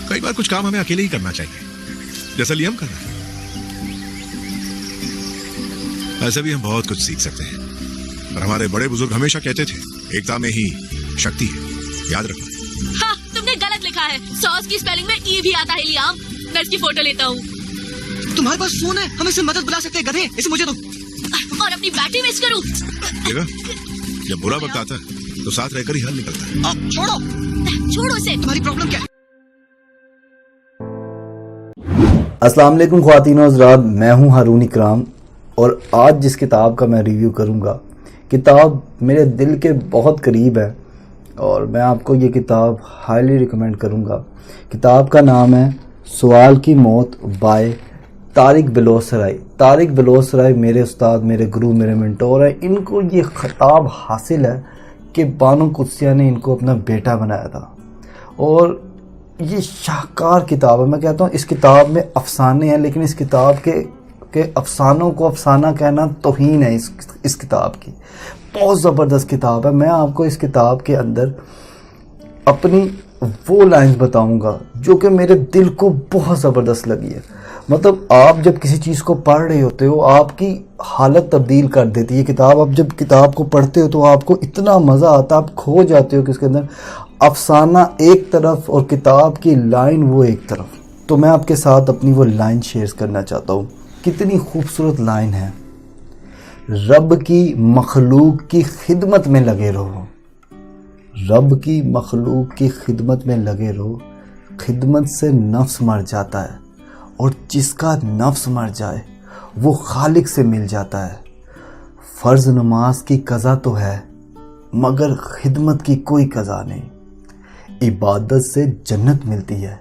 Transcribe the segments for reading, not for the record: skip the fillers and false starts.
कई बार कुछ काम हमें अकेले ही करना चाहिए, जैसा लियम कर रहा है। ऐसे भी हम बहुत कुछ सीख सकते हैं, और हमारे बड़े बुजुर्ग हमेशा कहते थे एकता में ही शक्ति है, याद रखो। हाँ, तुमने गलत लिखा है। सॉस की स्पेलिंग में ई भी आता है लियाम। मैं इसकी फोटो लेता हूँ। तुम्हारे पास फोन है, हम इससे मदद बुला सकते हैं। गधे, इसे मुझे दो। और अपनी बैटरी वेस्ट करूँ। देखा, जब बुरा वक्त आता है तो साथ रहकर ही हल निकलता है। छोड़ो छोड़ो इसे। तुम्हारी प्रॉब्लम क्या है? अस्सलाम वालेकुम ख्वातीन और हज़रात, मैं हूं हारून इकराम और आज जिस किताब का मैं रिव्यू करूंगा, किताब मेरे दिल के बहुत करीब है और मैं आपको ये किताब हाईली रिकमेंड करूंगा। किताब का नाम है सवाल की मौत बाय तारिक बिलोसराय। तारिक बिलोसराय मेरे उस्ताद, मेरे गुरु, मेरे मेंटोर हैं। इनको ये खिताब हासिल है कि बानो कुदसिया ने इनको अपना बेटा बनाया था और ये शाहकार किताब है। मैं कहता हूँ इस किताब में अफसाने हैं, लेकिन इस किताब के अफसानों को अफसाना कहना तौहीन है इस किताब की। बहुत ज़बरदस्त किताब है। मैं आपको इस किताब के अंदर अपनी वो लाइन्स बताऊंगा जो कि मेरे दिल को बहुत ज़बरदस्त लगी है। मतलब आप जब किसी चीज़ को पढ़ रहे होते हो, आपकी हालत तब्दील कर देती है किताब। आप जब किताब को पढ़ते हो तो आपको इतना मज़ा आता है, आप खो जाते हो कि उसके अंदर अफसाना एक तरफ और किताब की लाइन वो एक तरफ। तो मैं आपके साथ अपनी वो लाइन शेयर करना चाहता हूँ। कितनी खूबसूरत लाइन है। रब की मखलूक की खिदमत में लगे रहो, रब की मखलूक की खिदमत में लगे रहो। खिदमत से नफ्स मर जाता है और जिसका नफ्स मर जाए वो खालिक से मिल जाता है। फ़र्ज़ नमाज की कज़ा तो है मगर खिदमत की कोई कज़ा नहीं। इबादत से जन्नत मिलती है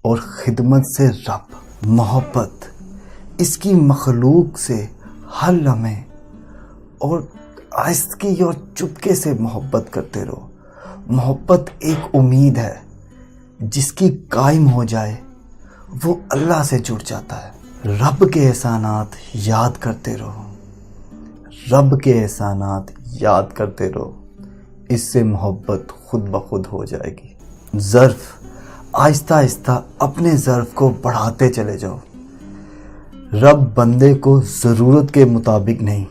और खिदमत से रब। मोहब्बत इसकी मखलूक से हर लम्हे और आहिस्तगी और चुपके से मोहब्बत करते रहो। मोहब्बत एक उम्मीद है, जिसकी कायम हो जाए वो अल्लाह से जुड़ जाता है। रब के एहसानात याद करते रहो, रब के एहसानात याद करते रहो, इससे मोहब्बत खुद ब खुद हो जाएगी। ज़र्फ़ आहिस्ता आहिस्ता अपने ज़र्फ़ को बढ़ाते चले जाओ। रब बंदे को ज़रूरत के मुताबिक नहीं,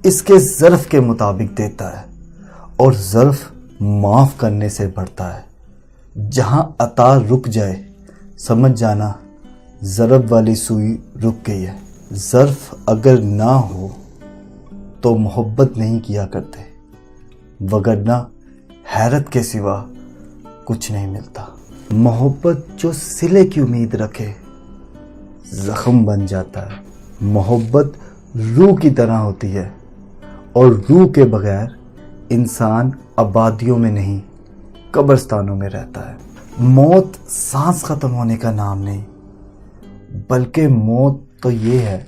इसके ज़र्फ़ के मुताबिक देता है और ज़र्फ़ माफ़ करने से बढ़ता है। जहाँ अता रुक जाए समझ जाना ज़रब वाली सुई रुक गई है। ज़र्फ़ अगर ना हो तो मोहब्बत नहीं किया करते, वगरना हैरत के सिवा कुछ नहीं मिलता। मोहब्बत जो सिले की उम्मीद रखे ज़ख्म बन जाता है। मोहब्बत रूह की तरह होती है और रूह के बगैर इंसान आबादियों में नहीं कब्रिस्तानों में रहता है। मौत सांस ख़त्म होने का नाम नहीं, बल्कि मौत तो ये है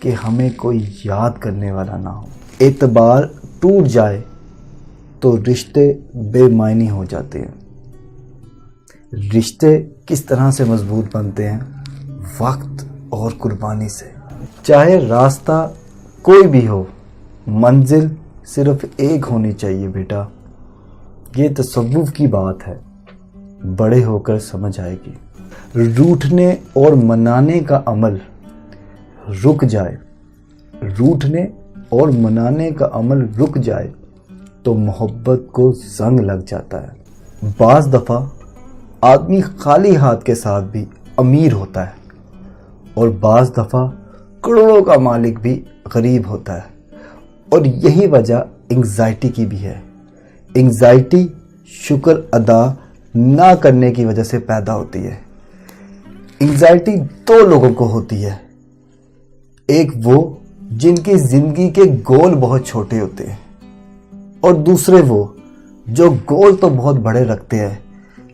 कि हमें कोई याद करने वाला ना हो। एतबार टूट जाए तो रिश्ते बेमायनी हो जाते हैं। रिश्ते किस तरह से मजबूत बनते हैं? वक्त और कुर्बानी से। चाहे रास्ता कोई भी हो, मंजिल सिर्फ एक होनी चाहिए बेटा। ये तसव्वुफ की बात है, बड़े होकर समझ आएगी। रूठने और मनाने का अमल रुक जाए, रूठने और मनाने का अमल रुक जाए तो मोहब्बत को जंग लग जाता है। बाज़ दफ़ा आदमी खाली हाथ के साथ भी अमीर होता है और बाज़ दफ़ा करोड़ों का मालिक भी गरीब होता है। और यही वजह एंग्जाइटी की भी है। एंग्जाइटी शुक्र अदा ना करने की वजह से पैदा होती है। एंग्जाइटी दो लोगों को होती है, एक वो जिनकी ज़िंदगी के गोल बहुत छोटे होते हैं और दूसरे वो जो गोल तो बहुत बड़े रखते हैं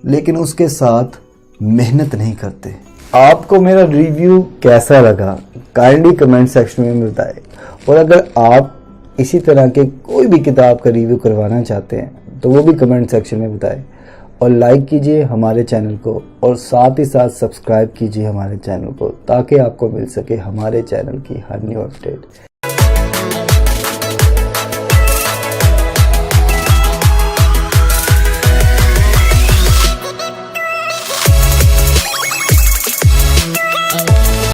लेकिन उसके साथ मेहनत नहीं करते। आपको मेरा रिव्यू कैसा लगा काइंडली कमेंट सेक्शन में बताएं, और अगर आप इसी तरह के कोई भी किताब का रिव्यू करवाना चाहते हैं तो वो भी कमेंट सेक्शन में बताएं। और लाइक कीजिए हमारे चैनल को और साथ ही साथ सब्सक्राइब कीजिए हमारे चैनल को, ताकि आपको मिल सके हमारे चैनल की हर न्यू अपडेट। Hey!